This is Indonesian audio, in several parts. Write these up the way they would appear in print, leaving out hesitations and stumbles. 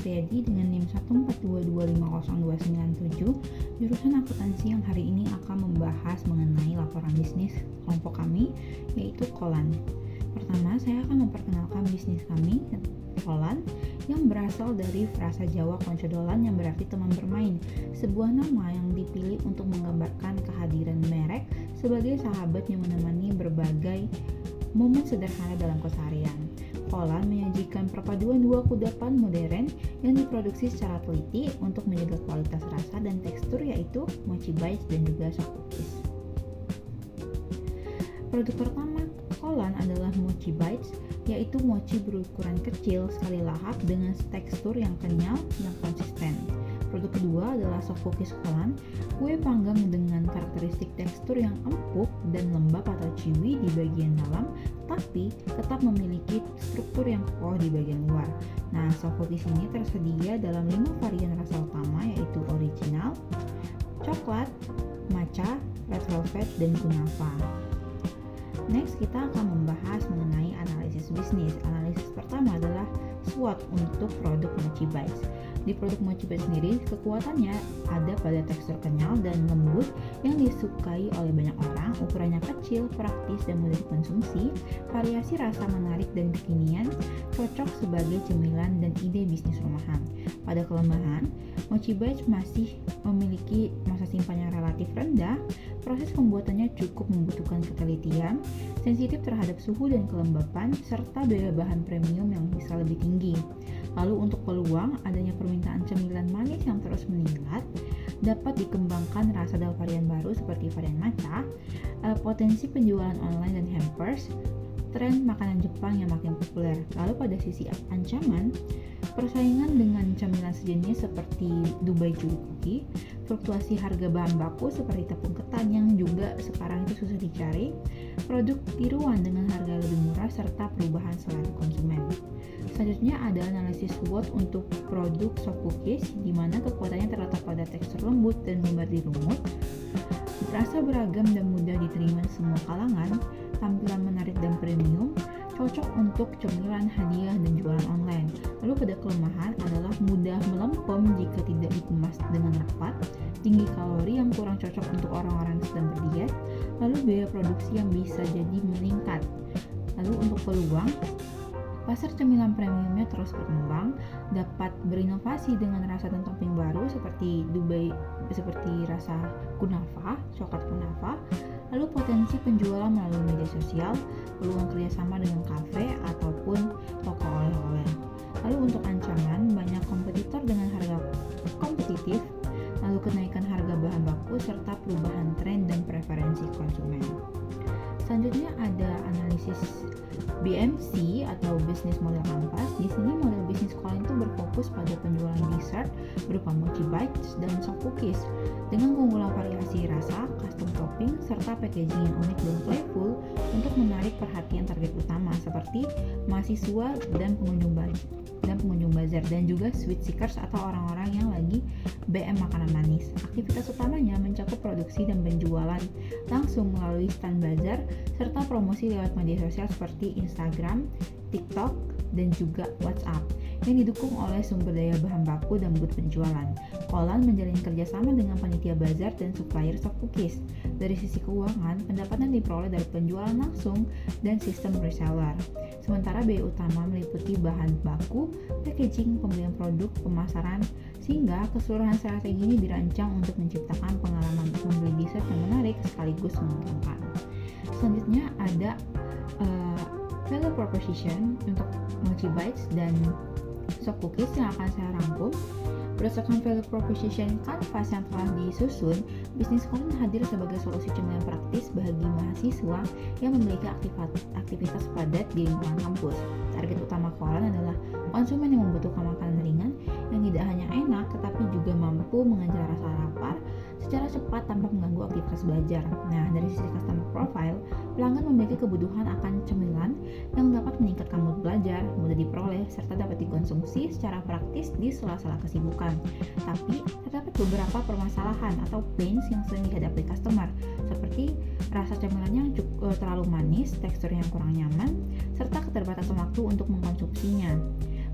Supriyadi dengan NIM 142250297, jurusan akuntansi, yang hari ini akan membahas mengenai laporan bisnis kelompok kami, yaitu Kolan. Pertama, saya akan memperkenalkan bisnis kami, Kolan, yang berasal dari frasa Jawa koncodolan yang berarti teman bermain, sebuah nama yang dipilih untuk menggambarkan kehadiran merek sebagai sahabat yang menemani berbagai momen sederhana dalam keseharian. Kolan menyajikan perpaduan dua kudapan modern yang diproduksi secara teliti untuk menjaga kualitas rasa dan tekstur, yaitu Mochi Bites dan juga Shock Cookies. Produk pertama Kolan adalah Mochi Bites, yaitu mochi berukuran kecil sekali lahap dengan tekstur yang kenyal dan konsisten. Produk kedua adalah Soft Cookies Kolan, kue panggang dengan karakteristik tekstur yang empuk dan lembab atau chewy di bagian dalam, tapi tetap memiliki struktur yang kokoh di bagian luar. Nah, Soft Cookies ini tersedia dalam 5 varian rasa utama, yaitu original, coklat, matcha, red velvet, dan kunafa. Next, kita akan membahas mengenai analisis bisnis. Analisis pertama adalah SWOT untuk produk Mochi Bites. Di produk Mochi Bites sendiri, kekuatannya ada pada tekstur kenyal dan lembut yang disukai oleh banyak orang, ukurannya kecil, praktis, dan mudah dikonsumsi, variasi rasa menarik dan kekinian, cocok sebagai cemilan dan ide bisnis rumahan. Pada kelemahan, Mochi Bites masih memiliki masa simpan yang relatif rendah, proses pembuatannya cukup membutuhkan ketelitian, sensitif terhadap suhu dan kelembapan, serta biaya bahan premium yang bisa lebih tinggi. Lalu untuk peluang, adanya permintaan cemilan manis yang terus meningkat, dapat dikembangkan rasa dan varian baru seperti varian matcha, potensi penjualan online dan hampers, tren makanan Jepang yang makin populer. Lalu pada sisi ancaman, persaingan dengan cemilan sejenis seperti Dubai Cookie, fluktuasi harga bahan baku seperti tepung ketan yang juga sekarang itu susah dicari, produk tiruan dengan harga lebih murah, serta perubahan selera konsumen. Selanjutnya ada analisis SWOT untuk produk Soft Cookies, di mana kekuatannya terletak pada tekstur lembut dan lebar di lumut, rasa beragam dan mudah diterima semua kalangan, tampilan menarik dan premium, cocok untuk cemilan, hadiah, dan jualan online. Lalu pada kelemahan adalah mudah melempem jika tidak dikemas dengan rapat, tinggi kalori yang kurang cocok untuk orang-orang yang sedang berdiet, lalu biaya produksi yang bisa jadi meningkat. Lalu untuk peluang, pasar cemilan premiumnya terus berkembang, dapat berinovasi dengan rasa dan topping baru seperti rasa kunafa, coklat kunafa, lalu potensi penjualan melalui media sosial, peluang kerjasama dengan kafe ataupun toko oleh-oleh. Lalu untuk ancaman, banyak kompetitor dengan harga kompetitif, lalu kenaikan harga bahan baku, serta perubahan tren dan preferensi konsumen. Selanjutnya ada analisis BMC atau Business Model Canvas. Di sini model bisnis Kolan itu berfokus pada penjualan dessert berupa Mochi Bites dan Soft Cookies dengan keunggulan variasi rasa, custom topping, serta packaging yang unik dan playful untuk menarik perhatian target utama seperti mahasiswa dan pengunjung bazar, dan juga sweet seekers atau orang-orang yang lagi BM makanan manis. Aktivitas utamanya mencakup produksi dan penjualan langsung melalui stand bazar serta promosi lewat media sosial seperti Instagram, TikTok, dan juga WhatsApp yang didukung oleh sumber daya bahan baku dan booth penjualan. Kolan menjalin kerjasama dengan panitia bazar dan supplier Soft Cookies. Dari sisi keuangan, pendapatan diperoleh dari penjualan langsung dan sistem reseller. Sementara biaya utama meliputi bahan baku, packaging, pembelian produk, pemasaran, sehingga keseluruhan strategi ini dirancang untuk menciptakan pengalaman membeli dessert yang menarik sekaligus menguntungkan. Selanjutnya ada value proposition untuk Mochi Bites dan Soft Cookies yang akan saya rangkum. Berdasarkan value proposition Canvas yang telah disusun, bisnis Kolan hadir sebagai solusi cemilan praktis bagi mahasiswa yang memiliki aktivitas padat di lingkungan kampus. Target utama Kolan adalah konsumen yang membutuhkan makanan ringan yang tidak hanya enak tetapi juga mampu mengejar rasa lapar secara cepat tanpa mengganggu aktivitas belajar. Nah, dari sisi customer profile, pelanggan memiliki kebutuhan akan cemilan yang dapat meningkatkan mood belajar, mudah diperoleh, serta dapat dikonsumsi secara praktis di sela-sela kesibukan. Tapi, terdapat beberapa permasalahan atau pains yang sering dihadapi customer, seperti rasa cemilannya terlalu manis, tekstur yang kurang nyaman, serta keterbatasan waktu untuk mengkonsumsinya.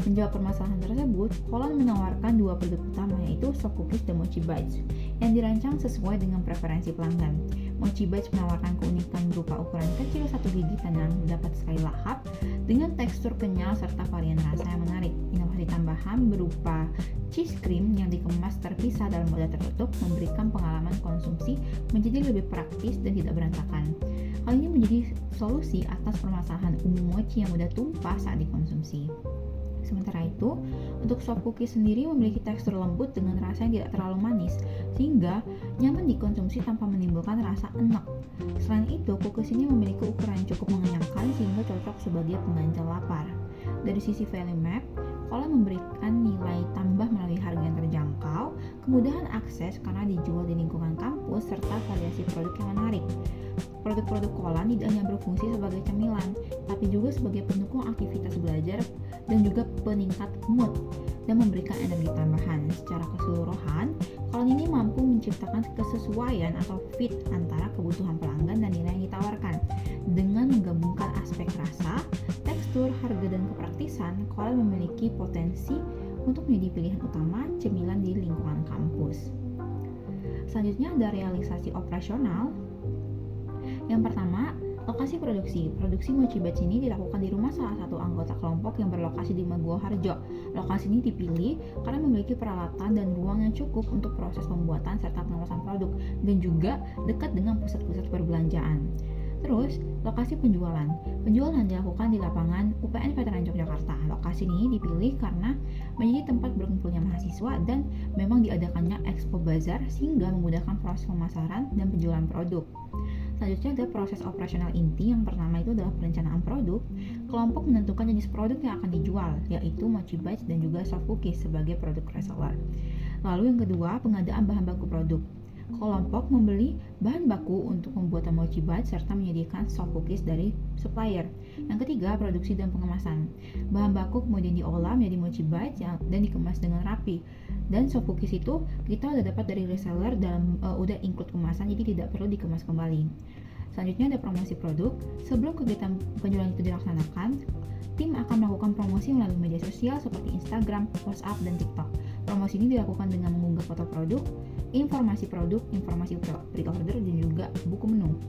Menjawab permasalahan tersebut, Holland menawarkan dua produk utama yaitu Soft Cookies dan Mochi Bites yang dirancang sesuai dengan preferensi pelanggan. Mochi Bites menawarkan keunikan berupa ukuran kecil 1 gigi tenang, dapat sekali lahap, dengan tekstur kenyal serta varian rasa yang menarik. Inovasi tambahan berupa cheese cream yang dikemas terpisah dalam wadah tertutup memberikan pengalaman konsumsi menjadi lebih praktis dan tidak berantakan. Hal ini menjadi solusi atas permasalahan umum mochi yang mudah tumpah saat dikonsumsi. Sementara itu, untuk soft cookies sendiri memiliki tekstur lembut dengan rasa yang tidak terlalu manis, sehingga nyaman dikonsumsi tanpa menimbulkan rasa enak. Selain itu, cookies ini memiliki ukuran yang cukup mengenyangkan sehingga cocok sebagai pengganjal lapar. Dari sisi value map, Holland memberikan nilai tambah melalui harga yang terjangkau, kemudahan akses karena dijual di lingkungan kampus, serta variasi produk yang menarik. Produk-produk Holland tidak hanya berfungsi sebagai cemilan, tapi juga sebagai pendukung aktivitas belajar dan juga peningkat mood dan memberikan energi tambahan. Secara keseluruhan, Holland ini mampu menciptakan kesesuaian atau fit antara kebutuhan pelanggan dan nilai yang ditawarkan. Dengan menggabungkan aspek rasa, tekstur, harga, dan kepraktisan, Holland memiliki potensi untuk menjadi pilihan utama cemilan di lingkungan kampus. Selanjutnya ada realisasi operasional. Yang pertama, lokasi produksi. Produksi Mochi Bites ini dilakukan di rumah salah satu anggota kelompok yang berlokasi di Maguwo Harjo. Lokasi ini dipilih karena memiliki peralatan dan ruang yang cukup untuk proses pembuatan serta pengawasan produk dan juga dekat dengan pusat-pusat perbelanjaan. Terus, lokasi penjualan. Penjualan dilakukan di lapangan UPN Veteran Yogyakarta. Lokasi ini dipilih karena menjadi tempat berkumpulnya mahasiswa dan memang diadakannya Expo Bazar sehingga memudahkan proses pemasaran dan penjualan produk. Selanjutnya ada proses operasional inti. Yang pertama itu adalah perencanaan produk. Kelompok menentukan jenis produk yang akan dijual, yaitu Mochi Bites dan juga Soft Cookies sebagai produk reseller. Lalu yang kedua, pengadaan bahan baku produk. Kelompok membeli bahan baku untuk pembuatan Mochi Bites serta menyediakan Soft Cookies dari supplier. Yang ketiga, produksi dan pengemasan. Bahan baku kemudian diolah menjadi Mochi Bites dan dikemas dengan rapi. Dan Soft Cookies itu kita udah dapat dari reseller dalam udah include kemasan, jadi tidak perlu dikemas kembali. Selanjutnya ada promosi produk. Sebelum kegiatan penjualan itu dilaksanakan, tim akan melakukan promosi melalui media sosial seperti Instagram, WhatsApp, dan TikTok. Promosi ini dilakukan dengan mengunggah foto produk, informasi pre-order, dan juga buku menu,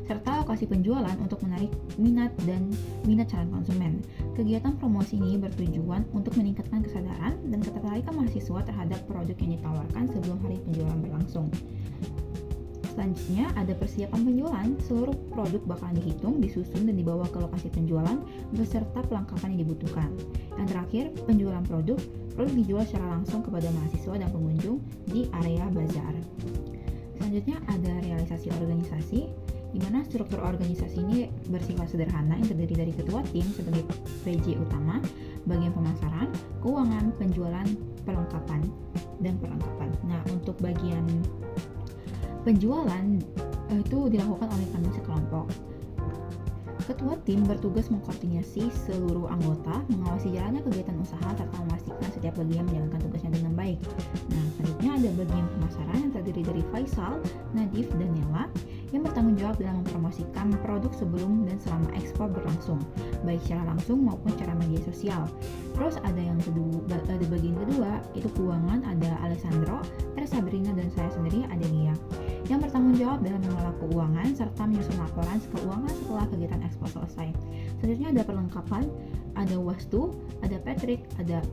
serta lokasi penjualan untuk menarik minat calon konsumen. Kegiatan promosi ini bertujuan untuk meningkatkan kesadaran dan ketertarikan mahasiswa terhadap produk yang ditawarkan sebelum hari penjualan berlangsung. Selanjutnya ada persiapan penjualan. Seluruh produk bakalan dihitung, disusun, dan dibawa ke lokasi penjualan beserta perlengkapan yang dibutuhkan. Yang terakhir, penjualan produk dijual secara langsung kepada mahasiswa dan pengunjung di area bazar. Selanjutnya ada realisasi organisasi, di mana struktur organisasi ini bersifat sederhana yang terdiri dari ketua tim sebagai PJ utama, bagian pemasaran, keuangan, penjualan, perlengkapan. Nah, untuk bagian penjualan itu dilakukan oleh kami sekelompok. Ketua tim bertugas mengkoordinasi seluruh anggota, mengawasi jalannya kegiatan usaha, serta memastikan setiap bagian menjalankan tugasnya dengan baik. Nah, selanjutnya ada bagian pemasaran yang terdiri dari Faisal, Nadif, dan Nela yang bertanggung jawab dalam mempromosikan produk sebelum dan selama ekspor berlangsung, baik secara langsung maupun secara media sosial. Terus ada bagian kedua, itu keuangan, ada Alessandro, Sabrina, dan saya sendiri, Adelia, yang bertanggung jawab dalam mengelola keuangan serta menyusun laporan keuangan setelah kegiatan ekspor selesai. Selanjutnya ada perlengkapan, ada Wastu, ada Patrick, ada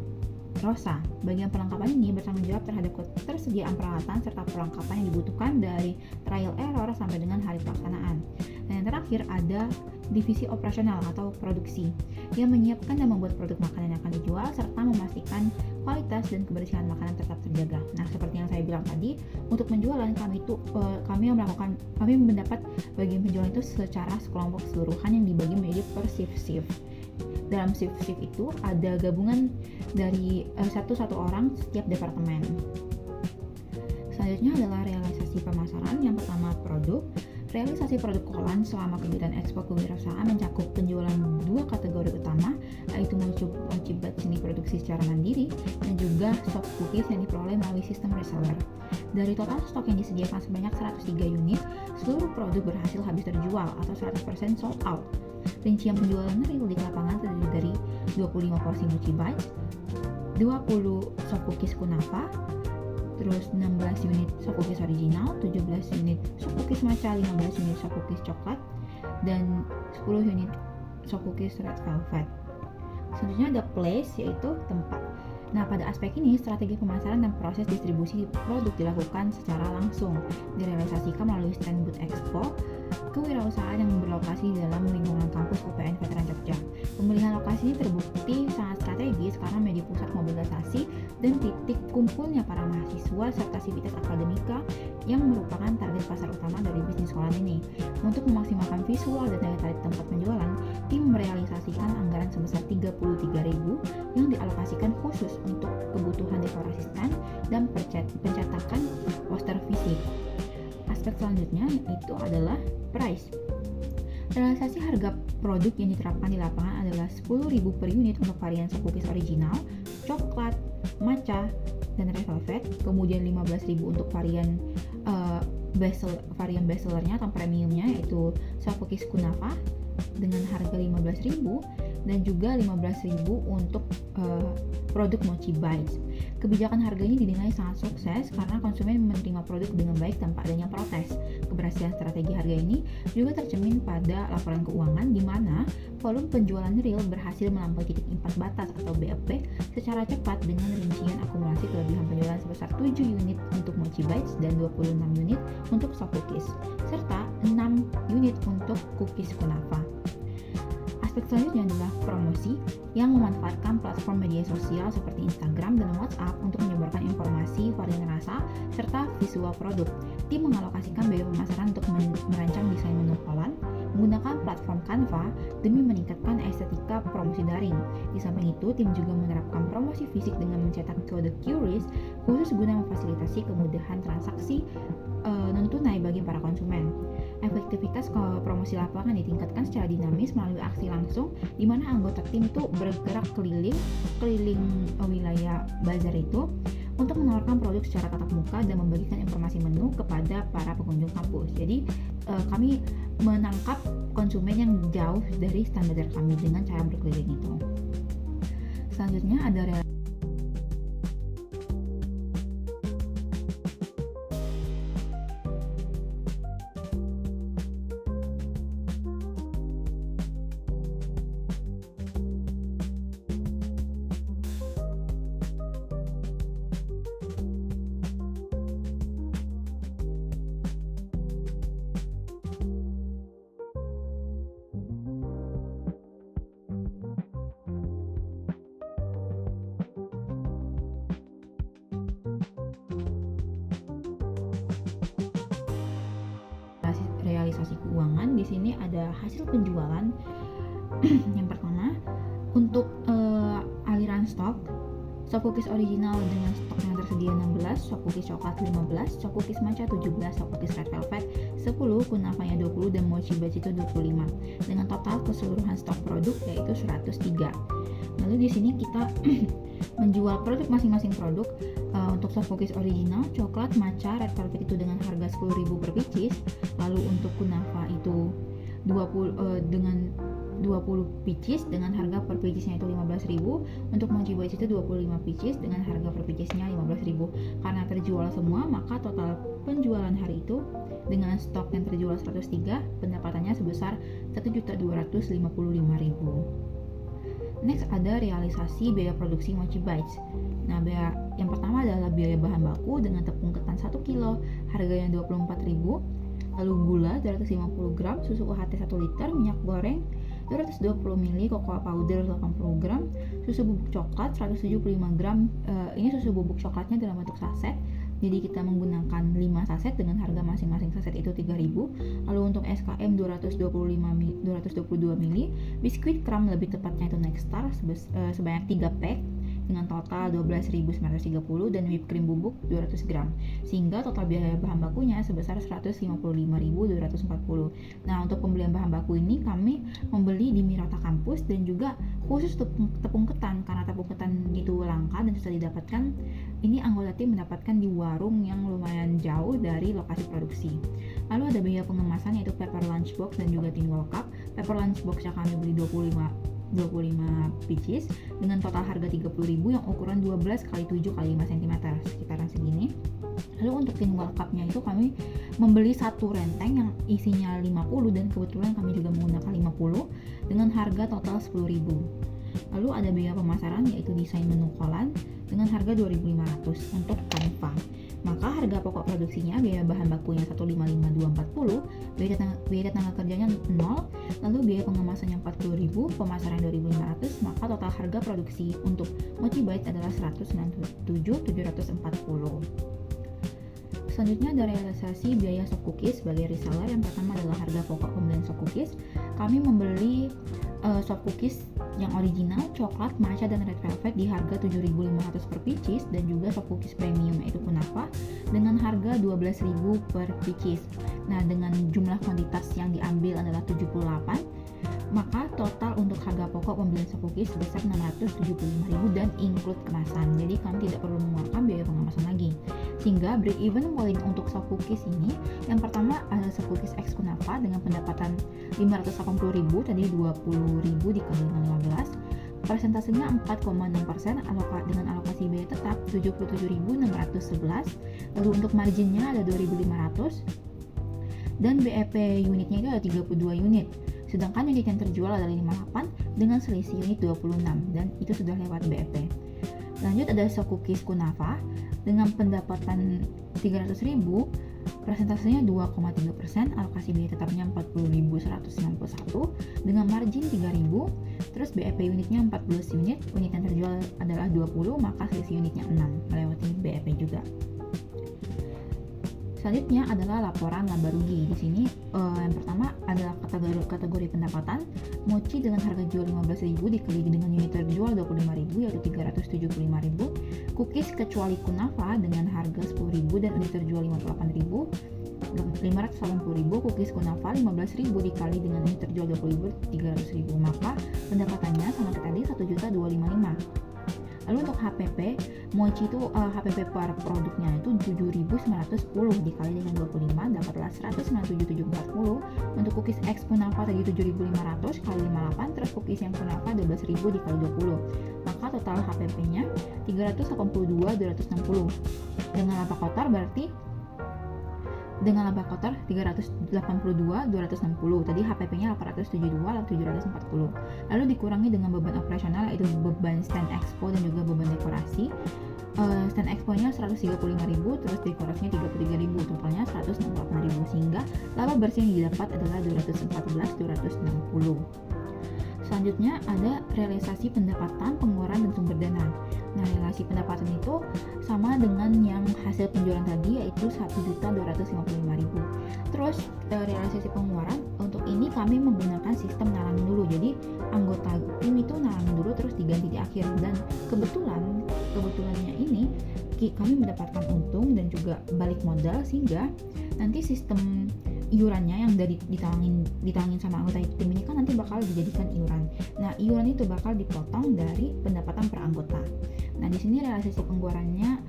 Rosa. Bagian perlengkapan ini bertanggung jawab terhadap ketersediaan peralatan serta perlengkapan yang dibutuhkan dari trial error sampai dengan hari pelaksanaan. Dan yang terakhir ada divisi operasional atau produksi yang menyiapkan dan membuat produk makanan yang akan dijual serta memastikan kualitas dan kebersihan makanan tetap terjaga. Nah, seperti yang saya bilang tadi, untuk penjualan kami mendapat bagian penjualan itu secara sekelompok keseluruhan yang dibagi menjadi per shift. Dalam shift itu ada gabungan dari satu orang setiap departemen. Selanjutnya adalah realisasi pemasaran. Yang pertama produk. Realisasi produk Kolan selama kegiatan ekspor kewirausahaan mencakup penjualan dua kategori utama, yaitu mochi bites yang diproduksi secara mandiri dan juga soft cookies yang diperoleh melalui sistem reseller. Dari total stok yang disediakan sebanyak 103 unit, seluruh produk berhasil habis terjual atau 100% sold out. Rincian penjualan real di lapangan terdiri dari 25 porsi mochi bites, 20 soft cookies kunafa, terus 16 unit soft cookies original, 17 unit soft cookies matcha, 15 unit soft cookies coklat, dan 10 unit soft cookies red velvet. Selanjutnya ada place, yaitu tempat. Nah, pada aspek ini, strategi pemasaran dan proses distribusi produk dilakukan secara langsung, direalisasikan melalui stand booth expo kewirausahaan yang berlokasi di dalam lingkungan kampus UPN Veteran Jogja. Pemilihan lokasi ini terbukti sangat strategis karena menjadi pusat mobilisasi dan titik kumpulnya para mahasiswa serta sivitas akademika yang merupakan target pasar utama dari bisnis sekolah ini. Untuk memaksimalkan visual dan daya tarik tempat penjualan, tim merealisasikan anggaran sebesar 33.000 yang dialokasikan khusus untuk kebutuhan dekorasi stand dan pencetakan poster fisik. Aspek selanjutnya yaitu adalah price. Realisasi harga produk yang diterapkan di lapangan adalah 10.000 per unit untuk varian soft cookies original, coklat, matcha, dan red velvet, kemudian 15.000 untuk varian bestsellernya atau premiumnya yaitu soft cookies kunafa dengan harga 15.000 dan juga 15.000 untuk produk mochi bites. Kebijakan harga ini dinilai sangat sukses karena konsumen menerima produk dengan baik tanpa adanya protes. Keberhasilan strategi harga ini juga tercermin pada laporan keuangan di mana volume penjualan real berhasil melampaui titik impas batas atau BEP secara cepat dengan rincian akumulasi kelebihan penjualan sebesar 7 unit untuk mochi bites dan 26 unit untuk soft cookies serta 6 unit untuk cookies kunafa. Aspek selanjutnya adalah promosi yang memanfaatkan platform media sosial seperti Instagram dan WhatsApp untuk menyebarkan informasi, varian rasa, serta visual produk. Tim mengalokasikan biaya pemasaran untuk merancang desain menu Kolan, menggunakan platform Canva demi meningkatkan estetika promosi daring. Di samping itu, tim juga menerapkan promosi fisik dengan mencetak kode QRIS khusus guna memfasilitasi kemudahan transaksi non-tunai bagi para konsumen. Efektivitas promosi lapangan ditingkatkan secara dinamis melalui aksi langsung di mana anggota tim itu bergerak keliling wilayah bazar itu untuk menawarkan produk secara tatap muka dan membagikan informasi menu kepada para pengunjung kampus. Jadi kami menangkap konsumen yang jauh dari standar kami dengan cara berkeliling itu. Selanjutnya ada realisasi keuangan. Di sini ada hasil penjualan. Yang pertama, untuk aliran stok, soft cookies original dengan stok yang tersedia 16, soft cookies coklat 15, soft cookies matcha 17, soft cookies red velvet 10, kunafanya 20 dan mochi bites itu 25. Dengan total keseluruhan stok produk yaitu 103. Lalu di sini kita menjual produk masing-masing produk. Untuk soft cookies original, coklat, matcha, red velvet itu dengan harga 10.000 per pieces. Lalu untuk kunafa itu 20 pieces dengan harga per piecesnya itu 15.000. Untuk mochi bites itu 25 pieces dengan harga per piecesnya 15.000. Karena terjual semua, maka total penjualan hari itu dengan stok yang terjual 103, pendapatannya sebesar 1.255.000. Next ada realisasi biaya produksi mochi bites. Nah, biaya yang pertama adalah biaya bahan baku dengan tepung ketan 1 kilo, harganya 24.000. Lalu gula 250 gram, susu UHT 1 liter, minyak goreng 220 ml, cocoa powder 80 gram, susu bubuk coklat 175 gram. Ini susu bubuk coklatnya dalam bentuk saset. Jadi kita menggunakan 5 saset dengan harga masing-masing saset itu 3.000. Lalu untuk SKM 222 ml, biskuit kram lebih tepatnya itu Nexstar sebanyak 3 pack dengan total 12.930 dan whipped cream bubuk 200 gram, sehingga total biaya bahan bakunya sebesar 155.240. Nah, untuk pembelian bahan baku ini kami membeli di Mirata Kampus dan juga khusus tepung ketan, karena tepung ketan itu langka dan susah didapatkan. Ini anggota tim mendapatkan di warung yang lumayan jauh dari lokasi produksi. Lalu ada biaya pengemasan yaitu paper lunchbox dan juga tin wall cup. Paper lunchbox yang kami beli 25 pieces dengan total harga 30.000 yang ukuran 12 x 7 x 5 cm, sekitaran segini. Lalu untuk tin wall cup-nya itu kami membeli satu renteng yang isinya 50 dan kebetulan kami juga menggunakan 50 dengan harga total 10.000. Lalu ada biaya pemasaran yaitu desain menu kolan dengan harga 2.500 untuk kanva. Maka harga pokok produksinya biaya bahan bakunya 155.240, biaya tenaga kerjanya 0, lalu biaya pengemasannya 40.000, pemasaran 2.500, maka total harga produksi untuk Mochi Bites adalah 197.740. Selanjutnya ada realisasi biaya soft cookies sebagai reseller. Yang pertama adalah harga pokok pembelian soft cookies. Kami membeli soft cookies yang original, coklat, matcha, dan red velvet di harga 7.500 per pieces, dan juga soft cookies premium yaitu kunafa dengan harga 12.000 per pieces. Nah, dengan jumlah kuantitas yang diambil adalah 78, maka total untuk harga pokok pembelian soft cookies sebesar 675.000 dan include kemasan. Jadi kami tidak perlu mengeluarkan biaya pengemasan lagi. Sehingga break even point untuk soft cookies ini, yang pertama ada soft cookies X kunafa dengan pendapatan 580.000, tadi 20.000 dikali dengan 15. Persentasenya 4,6%, dengan alokasi biaya tetap 77.611. Lalu untuk marginnya ada 2.500 dan BEP unitnya itu ada 32 unit. Sedangkan unit yang terjual adalah 58 dengan selisih unit 26 dan itu sudah lewat BEP. Lanjut ada soft cookies kunafa dengan pendapatan 300.000, presentasinya 2,3%, alokasi biaya tetapnya 40.191 dengan margin 3.000, terus BEP unitnya 14 unit, unit yang terjual adalah 20, maka selisih unitnya 6, melewati BEP juga. Selanjutnya adalah laporan laba rugi. Di sini yang pertama adalah kategori pendapatan. Mochi dengan harga jual 15.000 dikali dengan unit terjual 25.000 yaitu 375.000. Cookies kecuali kunafa dengan harga 10.000 dan unit terjual 58.000 580.000. Cookies kunafa 15.000 dikali dengan unit terjual 20.000 300.000, maka pendapatannya sama tadi 1.255.000. Lalu untuk HPP, Mochi itu HPP per produknya itu 7.910 dikali dengan 25 dapatlah 197.740. Untuk cookies X kunafa tadi 7.500 kali 58, terus cookies yang kunafa 12.000 dikali 20. Maka total HPP-nya 382.260. Dengan laba kotor berarti dengan laba kotor 382.260, tadi HPP-nya 872.740. Lalu dikurangi dengan beban operasional yaitu beban stand expo dan juga beban dekorasi. Stand expo-nya 135.000, terus dekorasinya 33.000, totalnya 168.000, sehingga laba bersih yang didapat adalah 214.260. Selanjutnya ada realisasi pendapatan, pengeluaran, dan sumber dana. Nah, realisasi pendapatan itu sama dengan yang hasil penjualan tadi yaitu 1.255.000. Terus realisasi pengeluaran untuk ini kami menggunakan sistem nalangin dulu. Jadi anggota tim itu nalangin dulu terus diganti di akhir, dan kebetulannya ini kami mendapatkan untung dan juga balik modal sehingga nanti sistem iurannya yang dari ditalangin sama anggota tim ini kan nanti bakal dijadikan iuran. Nah, iuran itu bakal dipotong dari pendapatan per anggota. Nah, di sini realisasi pengeluarannya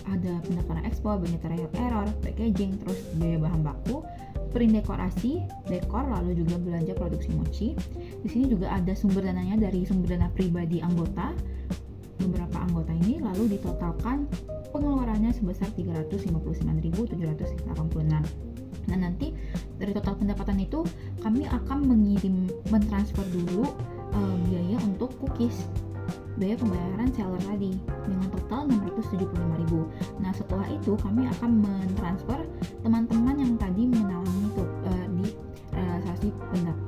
ada pendapatan ekspor, biaya trial error, packaging, terus biaya bahan baku, print dekorasi, dekor, lalu juga belanja produksi mochi. Di sini juga ada sumber dananya dari sumber dana pribadi anggota, beberapa anggota ini, lalu ditotalkan pengeluarannya sebesar 359.786. Nah, nanti dari total pendapatan itu kami akan mentransfer dulu biaya untuk cookies, biaya pembayaran seller tadi dengan total 675.000. Nah, setelah itu kami akan mentransfer teman-teman yang tadi menalangi itu di realisasi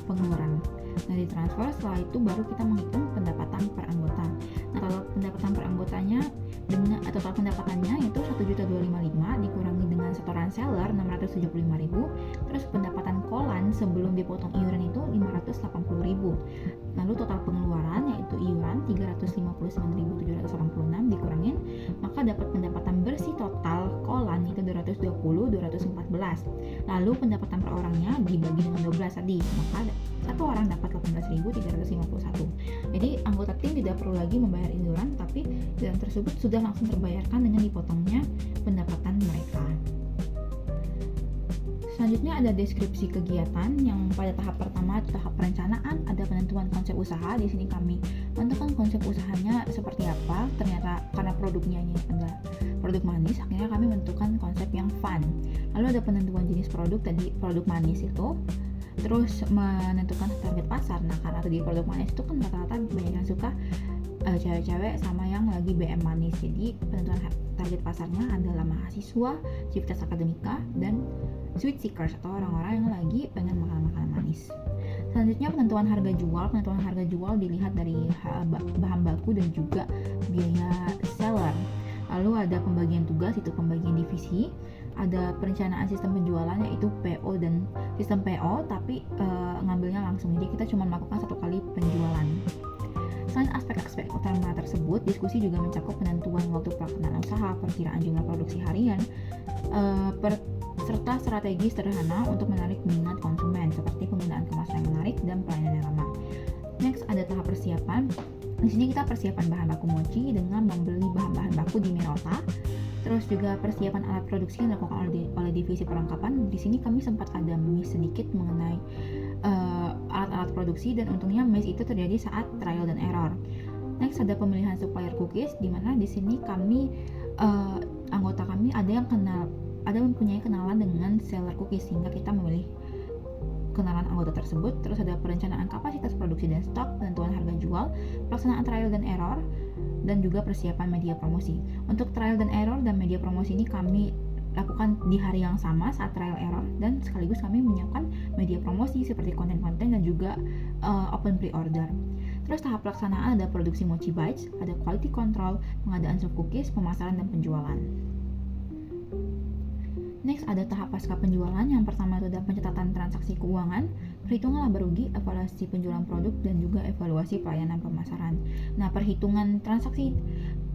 pengeluaran. Nah, ditransfer, setelah itu baru kita menghitung pendapatan per anggota. Nah, kalau pendapatan per anggotanya dengan total pendapatannya itu 1.255.000 dikurangi dengan setoran seller 675.000, terus pendapatan Kolan sebelum dipotong iuran itu 580.000. Lalu total pengeluaran yaitu iuran 359.786 dikurangin, maka dapat pendapatan bersih total Kolan itu 214. Lalu pendapatan per orangnya dibagi dengan 12 tadi, maka satu orang dapat 18.351. Jadi anggota tim tidak perlu lagi membayar iuran, tapi iuran tersebut sudah langsung terbayarkan dengan dipotongnya pendapatan mereka. Selanjutnya ada deskripsi kegiatan yang pada tahap pertama, tahap perencanaan, ada penentuan konsep usaha. Di sini kami menentukan konsep usahanya seperti apa. Ternyata karena produknya ini adalah produk manis, akhirnya kami menentukan konsep yang fun. Lalu ada penentuan jenis produk, tadi produk manis itu. Terus menentukan target pasar. Nah, karena tadi produk manis itu kan rata-rata banyak yang suka cewek-cewek sama yang lagi BM manis. Jadi penentuan target pasarnya adalah mahasiswa, civitas akademika, dan sweet seekers atau orang-orang yang lagi pengen makan makanan manis. Selanjutnya penentuan harga jual. Penentuan harga jual dilihat dari bahan baku dan juga biaya seller. Lalu ada pembagian tugas, itu pembagian divisi. Ada perencanaan sistem penjualan yaitu PO dan sistem PO, tapi ngambilnya langsung. Jadi kita cuma melakukan satu kali penjualan. Selain aspek-aspek utama tersebut, diskusi juga mencakup penentuan waktu pelaksanaan usaha, perkiraan jumlah produksi harian, serta strategi sederhana untuk menarik minat konsumen seperti penggunaan kemasan yang menarik dan pelayanan yang ramah. Next ada tahap persiapan. Di sini kita persiapan bahan baku mochi dengan membeli bahan-bahan baku di Mirota. Terus juga persiapan alat produksi yang dilakukan oleh divisi perlengkapan. Di sini kami sempat ada miss sedikit mengenai alat-alat produksi, dan untungnya miss itu terjadi saat trial dan error. Next ada pemilihan supplier cookies, di mana di sini kami anggota kami ada mempunyai kenalan dengan seller cookies, sehingga kita memilih kenalan anggota tersebut. Terus ada perencanaan kapasitas produksi dan stok, penentuan harga jual, pelaksanaan trial dan error, dan juga persiapan media promosi. Untuk trial dan error dan media promosi ini kami lakukan di hari yang sama saat trial error, dan sekaligus kami menyiapkan media promosi seperti konten-konten dan juga open pre-order. Terus tahap pelaksanaan ada produksi mochi bites, ada quality control, pengadaan soft cookies, pemasaran dan penjualan. Next ada tahap pasca penjualan. Yang pertama itu ada pencatatan transaksi keuangan, perhitungan laba rugi, evaluasi penjualan produk, dan juga evaluasi pelayanan pemasaran. Nah, perhitungan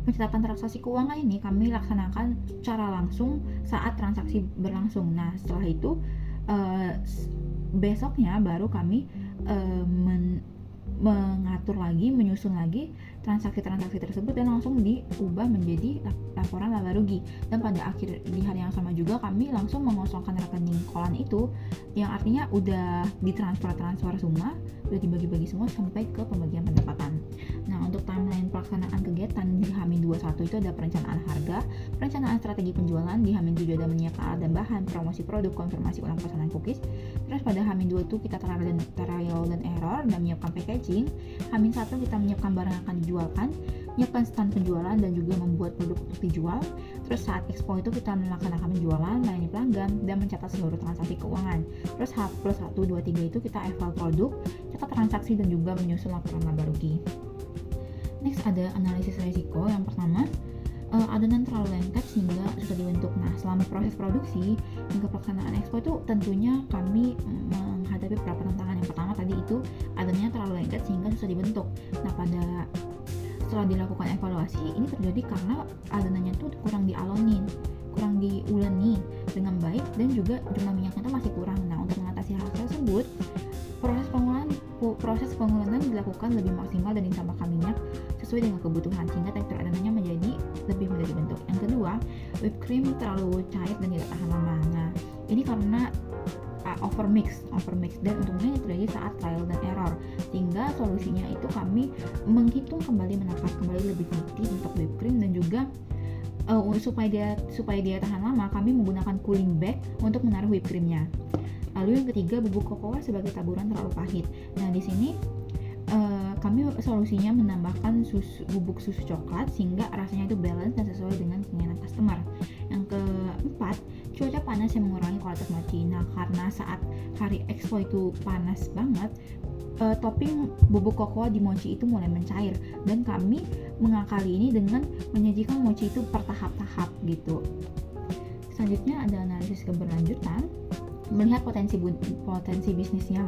pencatatan transaksi keuangan ini kami laksanakan secara langsung saat transaksi berlangsung. Nah, setelah itu besoknya baru kami mengatur lagi, menyusun lagi transaksi-transaksi tersebut dan langsung diubah menjadi laporan laba rugi. Dan pada di hari yang sama juga kami langsung mengosongkan rekening Kolan itu, yang artinya udah ditransfer semua, udah dibagi-bagi semua sampai ke pembagian pendapatan. Nah, untuk timeline pelaksanaan kegiatan di H-21 itu ada perencanaan harga, perencanaan strategi penjualan, di H-7 ada menyiapkan alat dan bahan, promosi produk, konfirmasi ulang pesanan cookies. Terus pada H-2 itu kita trial dan error dan menyiapkan packaging. H-1 kita menyiapkan barang yang akan dijualkan, menyiapkan stand penjualan dan juga membuat produk untuk dijual. Terus saat expo itu kita melaksanakan penjualan, melayani pelanggan, dan mencatat seluruh transaksi keuangan. Terus H+1, 2, 3 itu kita eval produk, catat transaksi, dan juga menyusun laporan laba rugi. Next ada analisis risiko. Yang pertama, adonan terlalu lengket sehingga susah dibentuk. Nah, selama proses produksi hingga pelaksanaan expo itu tentunya kami menghadapi beberapa tantangan. Yang pertama tadi itu adonannya terlalu lengket sehingga susah dibentuk. Nah, setelah dilakukan evaluasi, ini terjadi karena adonannya tuh kurang diuleni dengan baik, dan juga jumlah minyaknya itu masih kurang. Nah, untuk mengatasi hal tersebut, proses pengulanan dilakukan lebih maksimal dan ditambahkan minyak sesuai dengan kebutuhan sehingga tekstur adonannya menjadi lebih mudah dibentuk. Yang kedua, whipped cream terlalu cair dan tidak tahan lama. Nah, ini karena overmix dan untungnya terjadi saat trial dan error, sehingga solusinya itu kami menakar kembali lebih teliti untuk whipped cream, dan juga supaya dia tahan lama, kami menggunakan cooling bag untuk menaruh whipped creamnya. Lalu yang ketiga, bubuk kokoa sebagai taburan terlalu pahit. Nah, di sini kami solusinya menambahkan bubuk susu coklat sehingga rasanya itu balance dan sesuai dengan keinginan customer. Yang keempat, cuaca panas yang mengurangi kualitas mochi. Nah, karena saat hari expo itu panas banget, topping bubuk kokoa di mochi itu mulai mencair, dan kami mengakali ini dengan menyajikan mochi itu per tahap-tahap gitu. Selanjutnya ada analisis keberlanjutan, melihat potensi bisnisnya,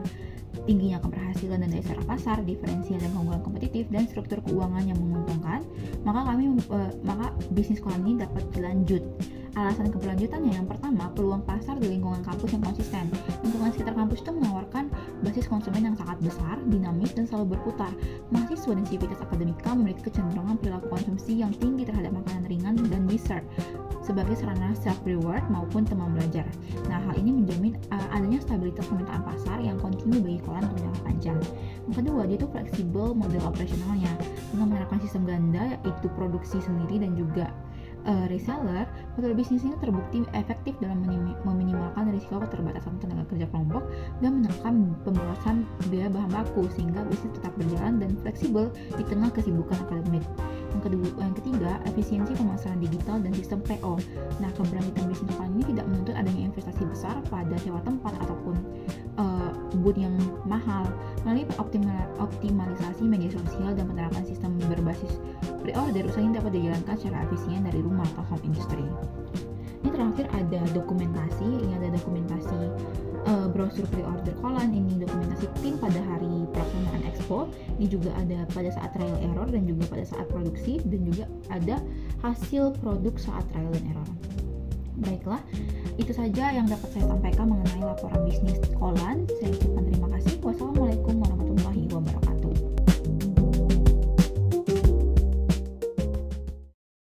tingginya keberhasilan dan daya saing pasar, diferensial dan keunggulan kompetitif, dan struktur keuangan yang menguntungkan, maka bisnis kolam ini dapat dilanjut. Alasan keberlanjutannya yang pertama, peluang pasar di lingkungan kampus yang konsisten. Lingkungan sekitar kampus itu menawarkan basis konsumen yang sangat besar, dinamis, dan selalu berputar. Mahasiswa dan sivitas akademika memiliki kecenderungan perilaku konsumsi yang tinggi terhadap makanan ringan dan dessert sebagai sarana self-reward maupun teman belajar. Nah, hal ini menjamin adanya stabilitas permintaan pasar yang kontinu bagi kolam untuk jangka panjang. Yang kedua, dia itu fleksibel model operasionalnya dengan menerapkan sistem ganda, yaitu produksi sendiri dan juga reseller. Model bisnis ini terbukti efektif dalam meminimalkan risiko keterbatasan tenaga kerja kelompok dan menekan pemborosan biaya bahan baku, sehingga bisnis tetap berjalan dan fleksibel di tengah kesibukan akademik. Yang ketiga, efisiensi pemasaran digital dan sistem PO. Nah, keberlanjutan bisnis lokal ini tidak menuntut adanya investasi besar pada sewa tempat ataupun booth yang mahal. Melalui optimalisasi media sosial dan penerapan sistem berbasis pre-order, usaha ini dapat dijalankan secara efisien dari rumah atau home industry. Ini terakhir ada dokumentasi. Ini ada dokumentasi brosur pre-order Kolan. Ini dokumentasi tim pada hari pelaksanaan expo. Ini juga ada pada saat trial error dan juga pada saat produksi, dan juga ada hasil produk saat trial dan error. Baiklah, itu saja yang dapat saya sampaikan mengenai laporan bisnis Kolan. Saya ucapkan terima kasih. Wassalamualaikum